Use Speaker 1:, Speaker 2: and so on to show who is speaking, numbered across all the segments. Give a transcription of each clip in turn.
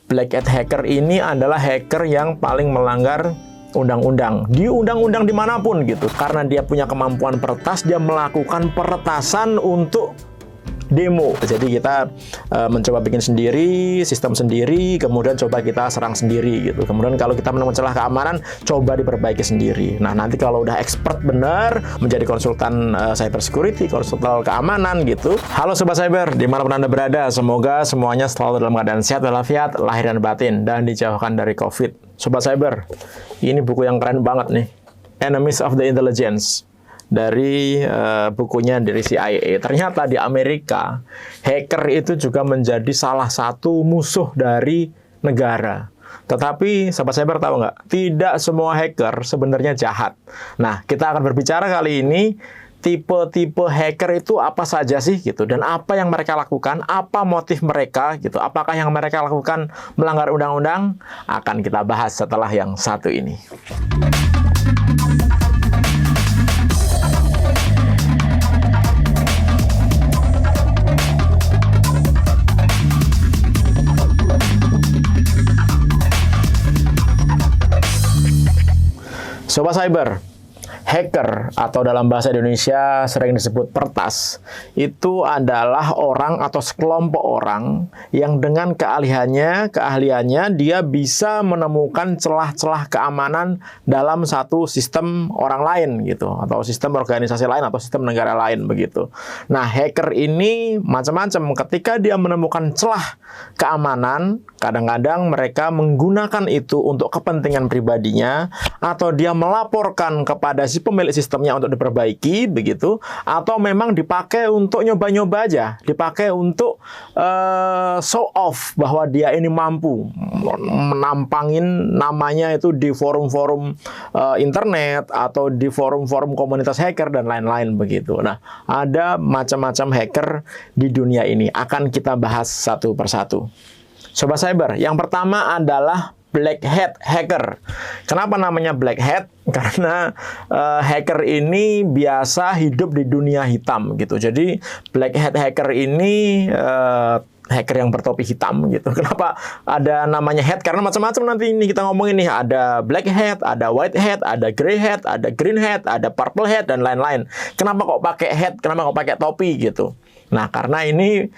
Speaker 1: Black Hat hacker ini adalah hacker yang paling melanggar undang-undang di undang-undang dimanapun gitu, karena dia punya kemampuan peretas, dia melakukan peretasan untuk demo. Jadi kita mencoba bikin sendiri, sistem sendiri, kemudian coba kita serang sendiri gitu. Kemudian kalau kita menemukan celah keamanan, coba diperbaiki sendiri. Nah, nanti kalau udah expert bener, menjadi konsultan cyber security, konsultan keamanan gitu. Halo Sobat Cyber, dimanapun Anda berada, semoga semuanya selalu dalam keadaan sehat walafiat, lahir dan batin, dan dijauhkan dari COVID. Sobat Cyber, ini buku yang keren banget nih, Enemies of the Intelligence. Dari bukunya dari CIA. Ternyata di Amerika, hacker itu juga menjadi salah satu musuh dari negara. Tetapi, Sobat Cyber tahu nggak? Tidak semua hacker sebenarnya jahat. Nah, kita akan berbicara kali ini, tipe-tipe hacker itu apa saja sih gitu, dan apa yang mereka lakukan, apa motif mereka gitu, apakah yang mereka lakukan melanggar undang-undang, akan kita bahas setelah yang satu ini. Sobat Cyber, hacker atau dalam bahasa Indonesia sering disebut peretas, itu adalah orang atau sekelompok orang yang dengan keahliannya dia bisa menemukan celah-celah keamanan dalam satu sistem orang lain gitu, atau sistem organisasi lain atau sistem negara lain begitu. Nah, hacker ini macam-macam. Ketika dia menemukan celah keamanan, kadang-kadang mereka menggunakan itu untuk kepentingan pribadinya, atau dia melaporkan kepada si pemilik sistemnya untuk diperbaiki begitu, atau memang dipakai untuk nyoba-nyoba aja, dipakai untuk show off bahwa dia ini mampu menampangin namanya itu di forum-forum internet atau di forum-forum komunitas hacker dan lain-lain begitu. Nah, ada macam-macam hacker di dunia ini, akan kita bahas satu persatu. Sobat Cyber, yang pertama adalah Black Hat hacker. Kenapa namanya Black Hat? Karena hacker ini biasa hidup di dunia hitam gitu. Jadi Black Hat hacker ini hacker yang bertopi hitam gitu. Kenapa ada namanya hat? Karena macam-macam nanti ini kita ngomongin nih. Ada black hat, ada white hat, ada gray hat, ada green hat, ada purple hat, dan lain-lain. Kenapa kok pakai hat? Kenapa kok pakai topi gitu? Nah, karena ini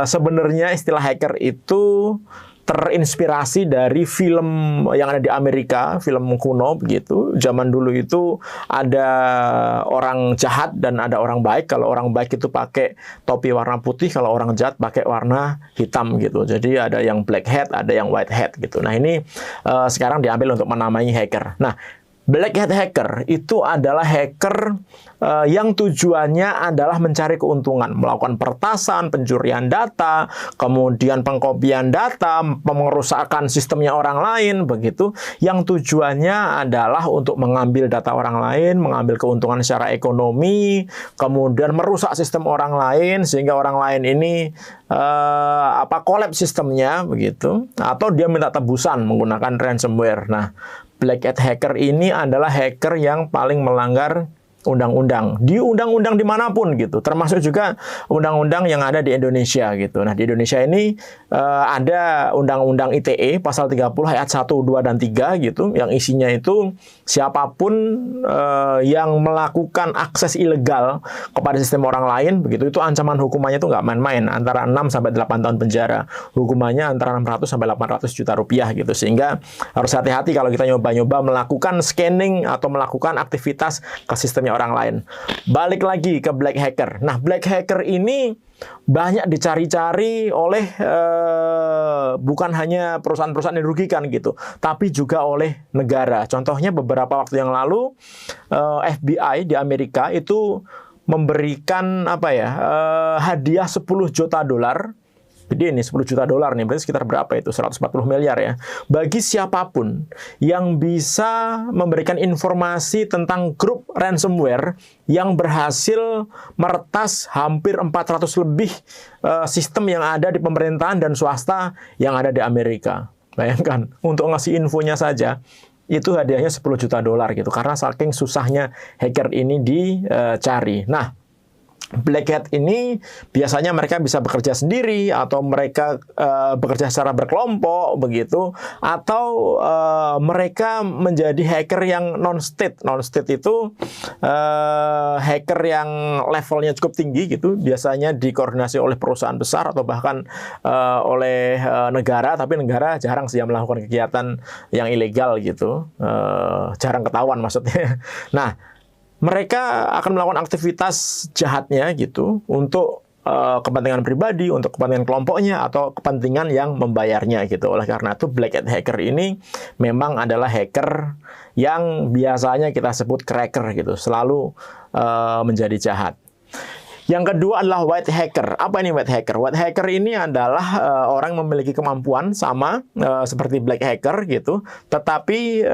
Speaker 1: sebenarnya istilah hacker itu terinspirasi dari film yang ada di Amerika, film kuno begitu. Zaman dulu itu ada orang jahat dan ada orang baik. Kalau orang baik itu pakai topi warna putih, kalau orang jahat pakai warna hitam gitu. Jadi ada yang black hat, ada yang white hat gitu. Nah, ini sekarang diambil untuk menamai hacker. Nah, Black Hat hacker itu adalah hacker yang tujuannya adalah mencari keuntungan, melakukan peretasan, pencurian data, kemudian pengkopian data, pengerusakan sistemnya orang lain, begitu. Yang tujuannya adalah untuk mengambil data orang lain, mengambil keuntungan secara ekonomi, kemudian merusak sistem orang lain sehingga orang lain ini collapse sistemnya, begitu. Atau dia minta tebusan menggunakan ransomware. Nah, Black Hat hacker ini adalah hacker yang paling melanggar undang-undang di undang-undang dimanapun gitu, termasuk juga undang-undang yang ada di Indonesia gitu. Nah, di Indonesia ini ada undang-undang ITE pasal 30 ayat 1, 2, dan 3 gitu, yang isinya itu siapapun yang melakukan akses ilegal kepada sistem orang lain begitu, itu ancaman hukumannya itu nggak main-main, antara 6 sampai 8 tahun penjara. Hukumannya antara 600 sampai 800 juta rupiah gitu. Sehingga harus hati-hati kalau kita nyoba-nyoba melakukan scanning atau melakukan aktivitas ke sistemnya orang lain. Balik lagi ke black hacker. Nah, black hacker ini banyak dicari-cari oleh bukan hanya perusahaan-perusahaan yang dirugikan gitu, tapi juga oleh negara. Contohnya beberapa waktu yang lalu FBI di Amerika itu memberikan hadiah 10 juta dolar. Jadi ini 10 juta dolar nih, berarti sekitar berapa itu? 140 miliar ya. Bagi siapapun yang bisa memberikan informasi tentang grup ransomware yang berhasil meretas hampir 400 lebih sistem yang ada di pemerintahan dan swasta yang ada di Amerika. Bayangkan, untuk ngasih infonya saja, itu hadiahnya 10 juta dolar gitu. Karena saking susahnya hacker ini dicari. Nah, Black hat ini biasanya mereka bisa bekerja sendiri atau mereka bekerja secara berkelompok begitu, atau mereka menjadi hacker yang non-state. Non-state itu hacker yang levelnya cukup tinggi gitu, biasanya dikoordinasi oleh perusahaan besar atau bahkan oleh negara, tapi negara jarang sih yang melakukan kegiatan yang ilegal gitu, jarang ketahuan maksudnya. Nah, mereka akan melakukan aktivitas jahatnya gitu untuk kepentingan pribadi, untuk kepentingan kelompoknya, atau kepentingan yang membayarnya gitu. Oleh karena itu, black hat hacker ini memang adalah hacker yang biasanya kita sebut cracker gitu, selalu menjadi jahat. Yang kedua adalah white hacker. Apa ini white hacker? White hacker ini adalah orang yang memiliki kemampuan sama seperti black hacker gitu, tetapi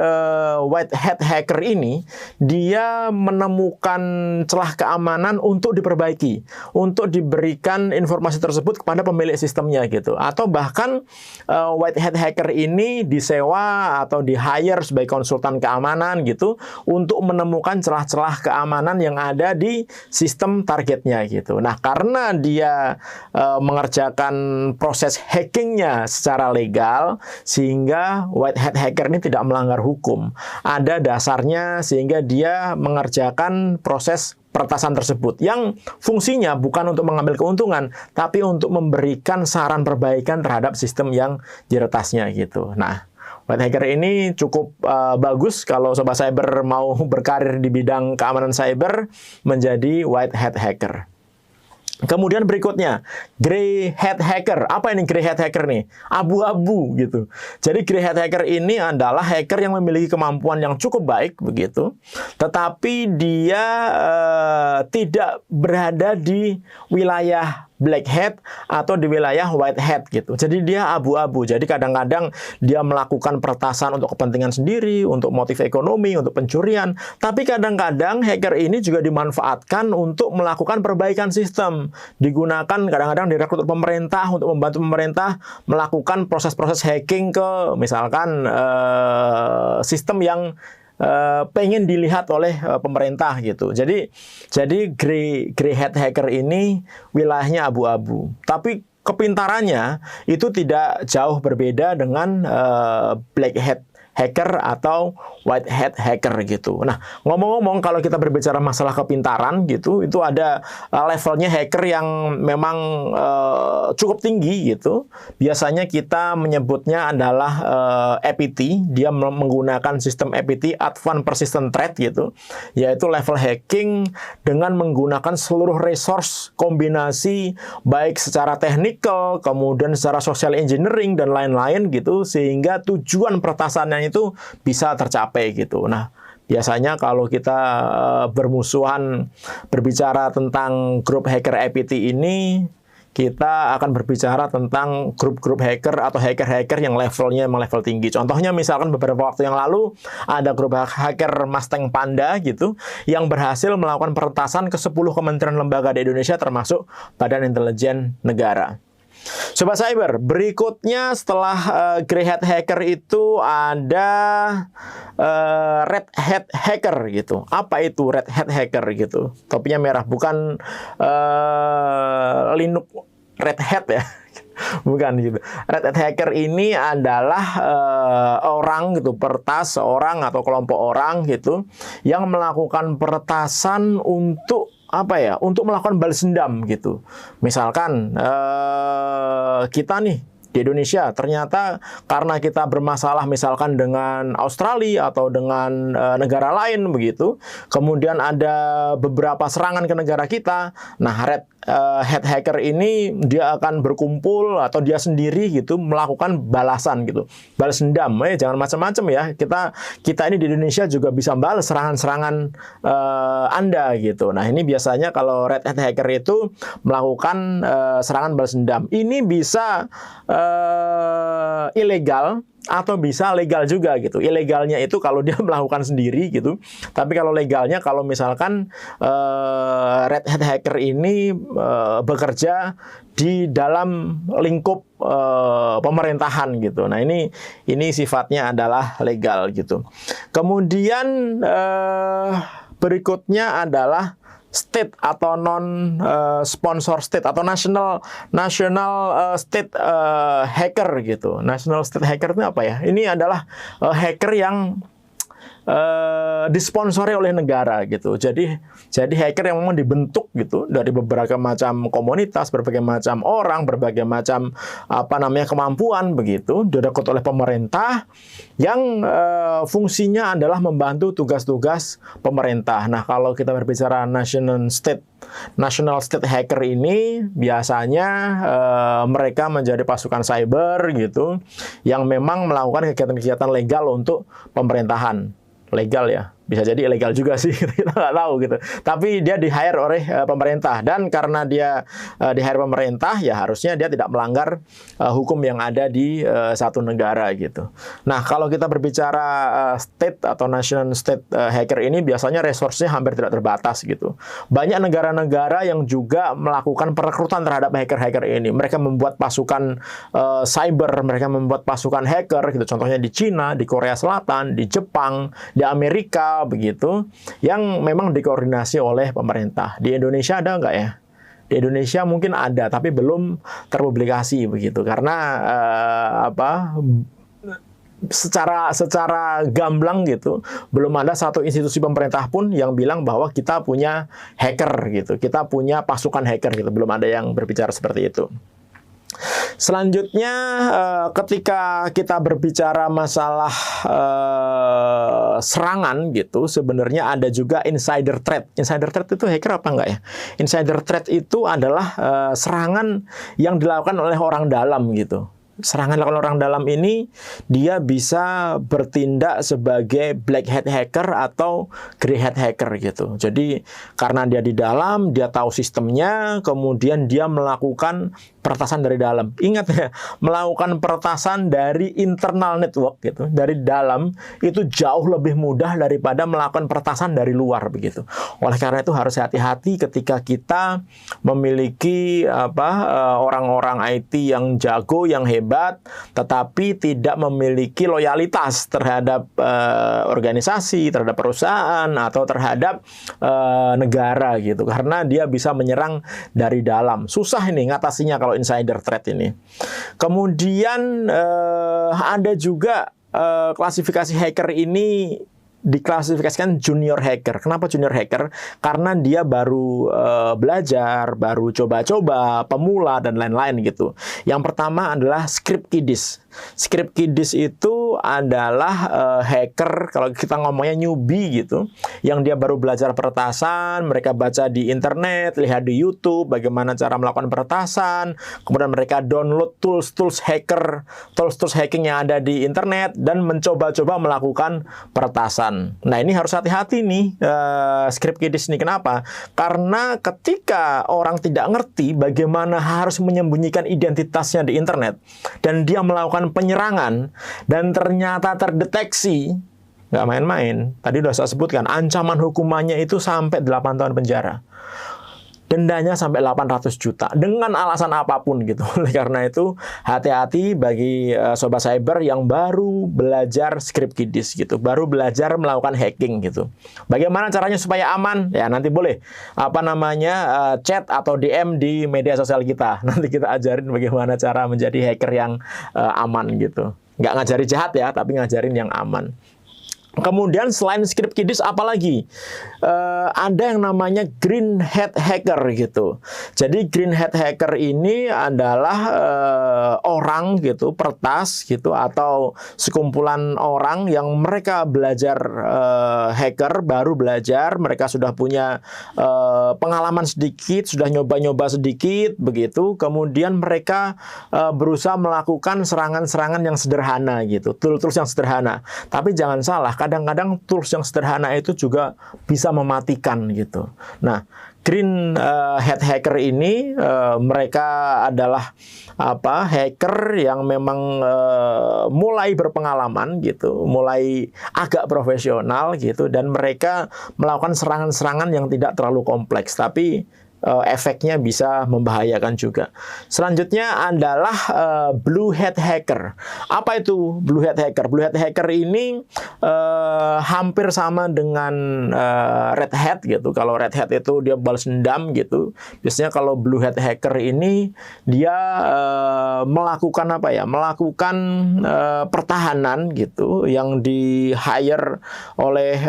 Speaker 1: white hat hacker ini dia menemukan celah keamanan untuk diperbaiki, untuk diberikan informasi tersebut kepada pemilik sistemnya gitu. Atau bahkan white hat hacker ini disewa atau di-hire sebagai konsultan keamanan gitu untuk menemukan celah-celah keamanan yang ada di sistem targetnya gitu. Nah, karena dia mengerjakan proses hackingnya secara legal, sehingga white hat hacker ini tidak melanggar hukum. Ada dasarnya sehingga dia mengerjakan proses peretasan tersebut yang fungsinya bukan untuk mengambil keuntungan, tapi untuk memberikan saran perbaikan terhadap sistem yang diretasnya gitu. Nah, white hacker ini cukup bagus kalau sobat cyber mau berkarir di bidang keamanan cyber, menjadi white hat hacker. Kemudian berikutnya, grey hat hacker. Apa ini grey hat hacker nih? Abu-abu gitu. Jadi grey hat hacker ini adalah hacker yang memiliki kemampuan yang cukup baik begitu, tetapi dia tidak berada di wilayah black hat atau di wilayah white hat gitu. Jadi dia abu-abu. Jadi kadang-kadang dia melakukan peretasan untuk kepentingan sendiri, untuk motif ekonomi, untuk pencurian. Tapi kadang-kadang hacker ini juga dimanfaatkan untuk melakukan perbaikan sistem. Digunakan kadang-kadang direkrut pemerintah untuk membantu pemerintah melakukan proses-proses hacking ke misalkan sistem yang pengen dilihat oleh pemerintah gitu. Jadi grey hat hacker ini wilayahnya abu-abu. Tapi kepintarannya itu tidak jauh berbeda dengan black hat hacker atau white hat hacker gitu. Nah, ngomong-ngomong kalau kita berbicara masalah kepintaran gitu, itu ada levelnya hacker yang memang cukup tinggi gitu. Biasanya kita menyebutnya adalah APT. Dia menggunakan sistem APT, Advanced Persistent Threat gitu, yaitu level hacking dengan menggunakan seluruh resource kombinasi baik secara technical, kemudian secara social engineering dan lain-lain gitu, sehingga tujuan peretasannya itu bisa tercapai gitu. Nah, biasanya kalau kita bermusuhan berbicara tentang grup hacker APT ini, kita akan berbicara tentang grup-grup hacker atau hacker-hacker yang levelnya memang level tinggi. Contohnya misalkan beberapa waktu yang lalu ada grup hacker Mustang Panda gitu yang berhasil melakukan peretasan ke 10 kementerian lembaga di Indonesia termasuk Badan Intelijen Negara. Sobat Cyber, berikutnya setelah grey hat hacker itu ada red hat hacker gitu. Apa itu red hat hacker gitu? Topinya merah, bukan Linux red hat ya. Bukan gitu. Red hat hacker ini adalah orang gitu, peretas seorang atau kelompok orang gitu yang melakukan peretasan untuk apa ya? Untuk melakukan balas dendam gitu. Misalkan kita nih di Indonesia ternyata karena kita bermasalah misalkan dengan Australia atau dengan negara lain begitu, kemudian ada beberapa serangan ke negara kita. Nah, red hat hacker ini dia akan berkumpul atau dia sendiri gitu melakukan balasan gitu, balas dendam. Jangan macam-macam ya. Kita ini di Indonesia juga bisa balas serangan-serangan Anda gitu. Nah, ini biasanya kalau red hat hacker itu melakukan serangan balas dendam. Ini bisa ilegal atau bisa legal juga gitu. Ilegalnya itu kalau dia melakukan sendiri gitu. Tapi kalau legalnya kalau misalkan red hat hacker ini bekerja di dalam lingkup pemerintahan gitu. Nah, ini sifatnya adalah legal gitu. Kemudian berikutnya adalah state atau non sponsor state atau national state hacker gitu. National state hacker itu apa ya? Ini adalah hacker yang disponsori oleh negara gitu. Jadi hacker yang memang dibentuk gitu dari beberapa macam komunitas, berbagai macam orang, berbagai macam kemampuan begitu, direkrut oleh pemerintah yang fungsinya adalah membantu tugas-tugas pemerintah. Nah, kalau kita berbicara national state hacker ini biasanya mereka menjadi pasukan cyber gitu yang memang melakukan kegiatan-kegiatan legal untuk pemerintahan. Legal ya, bisa jadi ilegal juga sih, kita nggak tahu gitu. Tapi dia di-hire oleh pemerintah, dan karena dia di-hire pemerintah, ya harusnya dia tidak melanggar hukum yang ada di satu negara gitu. Nah, kalau kita berbicara state atau national state hacker ini, biasanya resource-nya hampir tidak terbatas gitu. Banyak negara-negara yang juga melakukan perekrutan terhadap hacker-hacker ini. Mereka membuat pasukan cyber, mereka membuat pasukan hacker gitu. Contohnya di Cina, di Korea Selatan, di Jepang, di Amerika begitu, yang memang dikoordinasi oleh pemerintah. Di Indonesia ada nggak ya? Di Indonesia mungkin ada, tapi belum terpublikasi begitu, karena secara gamblang gitu, belum ada satu institusi pemerintah pun yang bilang bahwa kita punya hacker gitu, kita punya pasukan hacker gitu, belum ada yang berbicara seperti itu. Selanjutnya, ketika kita berbicara masalah serangan gitu, sebenarnya ada juga insider threat. Insider threat itu hacker apa enggak ya? Insider threat itu adalah serangan yang dilakukan oleh orang dalam gitu. Serangan dilakukan orang dalam ini, dia bisa bertindak sebagai black hat hacker atau grey hat hacker gitu. Jadi karena dia di dalam, dia tahu sistemnya, kemudian dia melakukan peretasan dari dalam. Ingat ya, melakukan peretasan dari internal network gitu, dari dalam, itu jauh lebih mudah daripada melakukan peretasan dari luar begitu. Oleh karena itu harus hati-hati ketika kita memiliki orang-orang IT yang jago, yang hebat, tetapi tidak memiliki loyalitas terhadap organisasi, terhadap perusahaan, atau terhadap negara gitu. Karena dia bisa menyerang dari dalam. Susah ini ngatasinya kalau insider threat ini. Kemudian ada juga klasifikasi hacker ini diklasifikasikan junior hacker. Kenapa junior hacker? Karena dia baru belajar, baru coba-coba, pemula, dan lain-lain gitu. Yang pertama adalah script kiddies. Script kiddies itu adalah hacker, kalau kita ngomongnya newbie gitu, yang dia baru belajar peretasan, mereka baca di internet, lihat di YouTube bagaimana cara melakukan peretasan, kemudian mereka download tools hacking yang ada di internet, dan mencoba-coba melakukan peretasan. Nah, ini harus hati-hati nih script kiddies ini. Kenapa? Karena ketika orang tidak ngerti bagaimana harus menyembunyikan identitasnya di internet, dan dia melakukan penyerangan, dan ternyata terdeteksi, nggak main-main. Tadi udah saya sebutkan, ancaman hukumannya itu sampai 8 tahun penjara. Dendanya sampai 800 juta dengan alasan apapun gitu. Oleh karena itu, hati-hati bagi sobat cyber yang baru belajar script kiddies gitu, baru belajar melakukan hacking gitu. Bagaimana caranya supaya aman? Ya nanti boleh chat atau DM di media sosial kita. Nanti kita ajarin bagaimana cara menjadi hacker yang aman gitu. Nggak ngajari jahat ya, tapi ngajarin yang aman. Kemudian selain script kiddies, apalagi ada yang namanya green hat hacker gitu. Jadi green hat hacker ini adalah orang gitu, peretas gitu, atau sekumpulan orang yang mereka belajar hacker, baru belajar, mereka sudah punya pengalaman sedikit, sudah nyoba-nyoba sedikit begitu. Kemudian mereka berusaha melakukan serangan-serangan yang sederhana gitu, tools yang sederhana. Tapi jangan salah, kadang-kadang tools yang sederhana itu juga bisa mematikan gitu. Nah, green hat hacker ini mereka adalah hacker yang memang mulai berpengalaman gitu, mulai agak profesional gitu, dan mereka melakukan serangan-serangan yang tidak terlalu kompleks, tapi efeknya bisa membahayakan juga. Selanjutnya adalah blue hat hacker. Apa itu blue hat hacker? Blue hat hacker ini hampir sama dengan red hat gitu. Kalau red hat itu dia balas dendam gitu. Biasanya kalau blue hat hacker ini dia melakukan apa ya? Melakukan pertahanan gitu yang di hire oleh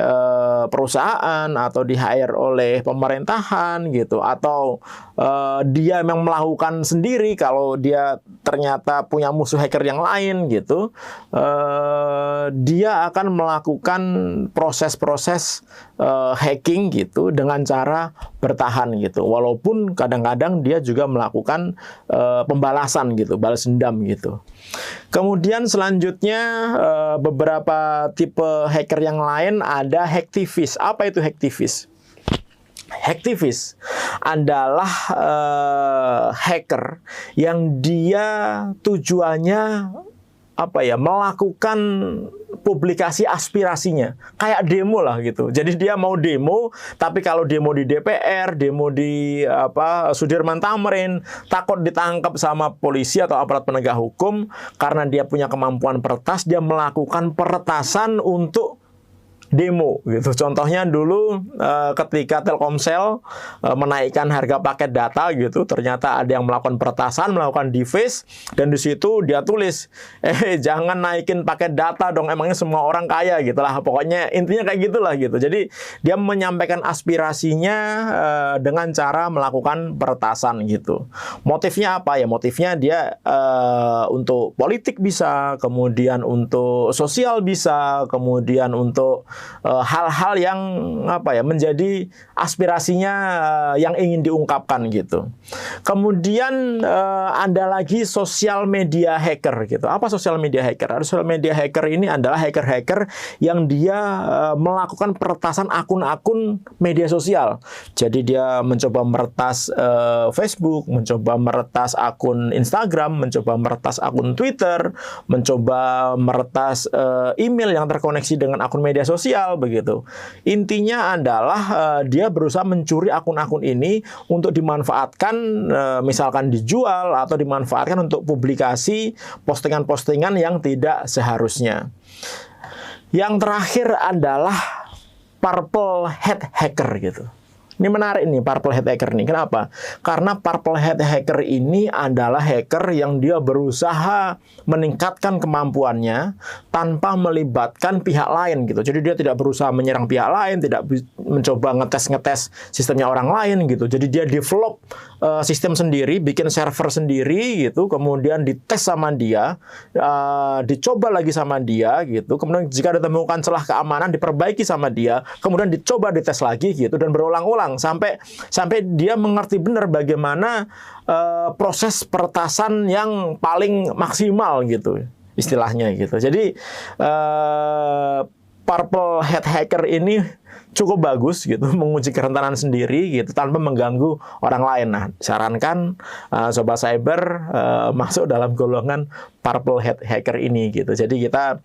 Speaker 1: perusahaan atau di hire oleh pemerintahan gitu, atau dia memang melakukan sendiri kalau dia ternyata punya musuh hacker yang lain gitu. Dia akan melakukan proses-proses hacking gitu dengan cara bertahan gitu, walaupun kadang-kadang dia juga melakukan pembalasan gitu, balas dendam gitu. Kemudian selanjutnya beberapa tipe hacker yang lain ada hacktivist. Apa itu hacktivist? Hacktivist adalah hacker yang dia tujuannya apa ya, melakukan publikasi aspirasinya, kayak demo lah gitu. Jadi dia mau demo, tapi kalau demo di DPR, demo di Sudirman Tamrin, takut ditangkap sama polisi atau aparat penegak hukum karena dia punya kemampuan peretas, dia melakukan peretasan untuk demo gitu. Contohnya dulu ketika Telkomsel menaikkan harga paket data gitu, ternyata ada yang melakukan peretasan, melakukan deface, dan di situ dia tulis, jangan naikin paket data dong, emangnya semua orang kaya gitulah. Pokoknya intinya kayak gitulah gitu. Jadi dia menyampaikan aspirasinya dengan cara melakukan peretasan gitu. Motifnya apa ya? Motifnya dia untuk politik bisa, kemudian untuk sosial bisa, kemudian untuk hal-hal yang apa ya, menjadi aspirasinya yang ingin diungkapkan gitu. Kemudian ada lagi sosial media hacker gitu. Apa sosial media hacker? Sosial media hacker ini adalah hacker-hacker yang dia melakukan peretasan akun-akun media sosial. Jadi dia mencoba meretas Facebook, mencoba meretas akun Instagram, mencoba meretas akun Twitter, mencoba meretas email yang terkoneksi dengan akun media sosial begitu. Intinya adalah dia berusaha mencuri akun-akun ini untuk dimanfaatkan, misalkan dijual atau dimanfaatkan untuk publikasi postingan-postingan yang tidak seharusnya. Yang terakhir adalah purple hat hacker gitu. Ini menarik nih, purple hat hacker nih. Kenapa? Karena purple hat hacker ini adalah hacker yang dia berusaha meningkatkan kemampuannya tanpa melibatkan pihak lain gitu. Jadi dia tidak berusaha menyerang pihak lain, tidak mencoba ngetes sistemnya orang lain gitu. Jadi dia develop sistem sendiri, bikin server sendiri gitu, kemudian dites sama dia, dicoba lagi sama dia gitu. Kemudian jika ditemukan celah keamanan diperbaiki sama dia, kemudian dicoba dites lagi gitu, dan berulang-ulang sampai dia mengerti benar bagaimana proses peretasan yang paling maksimal gitu istilahnya gitu. Jadi purple hat hacker ini cukup bagus gitu, menguji kerentanan sendiri gitu tanpa mengganggu orang lain. Nah, sarankan Sobat Cyber masuk dalam golongan purple hat hacker ini gitu. Jadi kita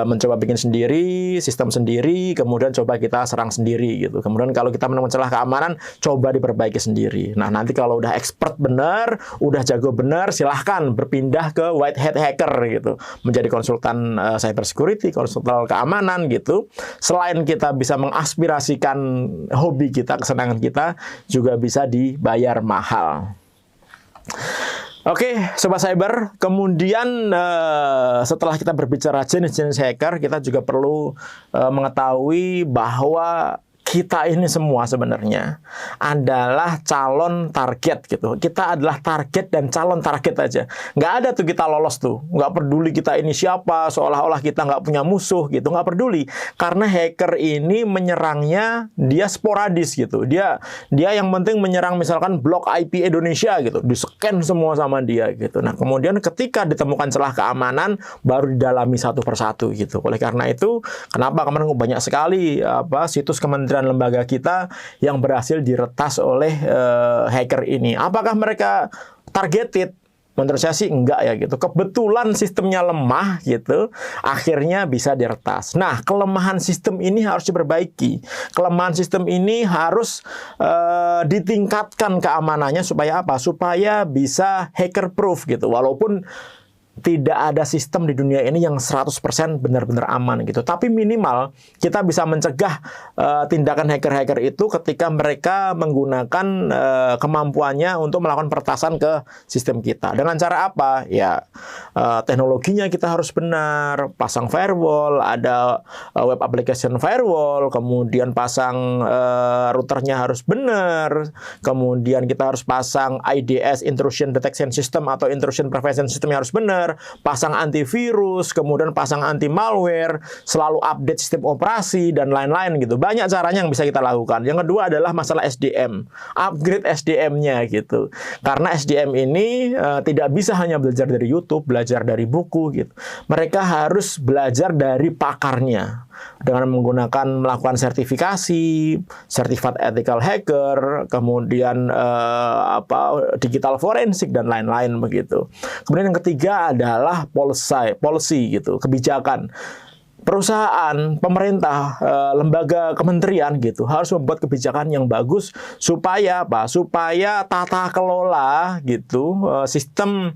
Speaker 1: mencoba bikin sendiri, sistem sendiri, kemudian coba kita serang sendiri gitu. Kemudian kalau kita menemukan celah keamanan, coba diperbaiki sendiri. Nah, nanti kalau udah expert benar, udah jago benar, silahkan berpindah ke white hat hacker gitu, menjadi konsultan cyber security, konsultan keamanan gitu. Selain kita bisa mengaspirasikan hobi kita, kesenangan kita, juga bisa dibayar mahal. Oke, Sobat Cyber, kemudian setelah kita berbicara jenis-jenis hacker, kita juga perlu mengetahui bahwa kita ini semua sebenarnya adalah calon target gitu. Kita adalah target dan calon target aja. Nggak ada tuh kita lolos tuh. Nggak peduli kita ini siapa, seolah-olah kita nggak punya musuh gitu. Nggak peduli. Karena hacker ini menyerangnya dia sporadis gitu. Dia yang penting menyerang misalkan blok IP Indonesia gitu. Di-scan semua sama dia gitu. Nah, kemudian ketika ditemukan celah keamanan, baru didalami satu persatu gitu. Oleh karena itu, kenapa kemarin banyak sekali situs kementerian lembaga kita yang berhasil diretas oleh hacker ini. Apakah mereka targeted? Menurut saya sih enggak ya gitu. Kebetulan sistemnya lemah gitu, akhirnya bisa diretas. Nah, kelemahan sistem ini harus diperbaiki. Kelemahan sistem ini harus ditingkatkan keamanannya supaya apa? Supaya bisa hacker proof gitu. Walaupun tidak ada sistem di dunia ini yang 100% benar-benar aman gitu. Tapi minimal kita bisa mencegah tindakan hacker-hacker itu ketika mereka menggunakan kemampuannya untuk melakukan peretasan ke sistem kita. Dengan cara apa? Ya, teknologinya kita harus benar, pasang firewall, ada web application firewall, kemudian pasang routernya harus benar, kemudian kita harus pasang IDS, Intrusion Detection System atau Intrusion Prevention System harus benar, pasang antivirus, kemudian pasang anti malware, selalu update sistem operasi dan lain-lain gitu. Banyak caranya yang bisa kita lakukan. Yang kedua adalah masalah SDM, upgrade SDM-nya gitu. Karena SDM ini tidak bisa hanya belajar dari YouTube, belajar dari buku gitu. Mereka harus belajar dari pakarnya dengan melakukan sertifikasi, sertifikat ethical hacker, kemudian digital forensik dan lain-lain begitu. Kemudian yang ketiga adalah policy gitu, kebijakan. Perusahaan, pemerintah, lembaga kementerian gitu harus membuat kebijakan yang bagus supaya apa? Supaya tata kelola gitu sistem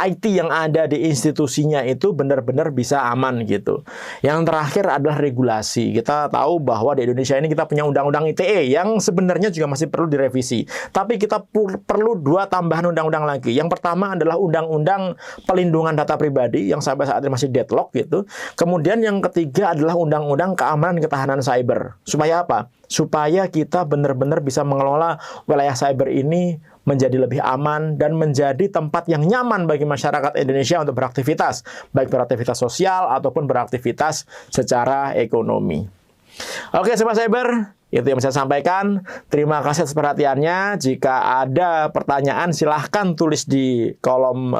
Speaker 1: IT yang ada di institusinya itu benar-benar bisa aman gitu. Yang terakhir adalah regulasi. Kita tahu bahwa di Indonesia ini kita punya undang-undang ITE yang sebenarnya juga masih perlu direvisi. Tapi kita perlu 2 tambahan undang-undang lagi. Yang pertama adalah undang-undang pelindungan data pribadi yang sampai saat ini masih deadlock gitu. Kemudian yang ketiga adalah undang-undang keamanan ketahanan cyber. Supaya apa? Supaya kita benar-benar bisa mengelola wilayah cyber ini menjadi lebih aman dan menjadi tempat yang nyaman bagi masyarakat Indonesia untuk beraktivitas, baik beraktivitas sosial ataupun beraktivitas secara ekonomi. Oke, Sobat Cyber, itu yang saya sampaikan. Terima kasih atas perhatiannya. Jika ada pertanyaan, silahkan tulis di kolom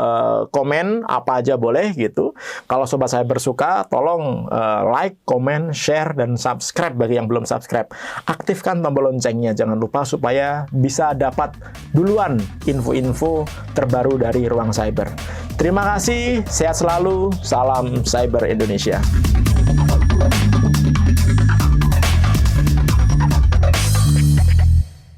Speaker 1: komen, apa aja boleh gitu. Kalau Sobat Cyber suka, tolong like, comment, share, dan subscribe bagi yang belum subscribe. Aktifkan tombol loncengnya, jangan lupa supaya bisa dapat duluan info-info terbaru dari Ruang Cyber. Terima kasih, sehat selalu, salam Cyber Indonesia.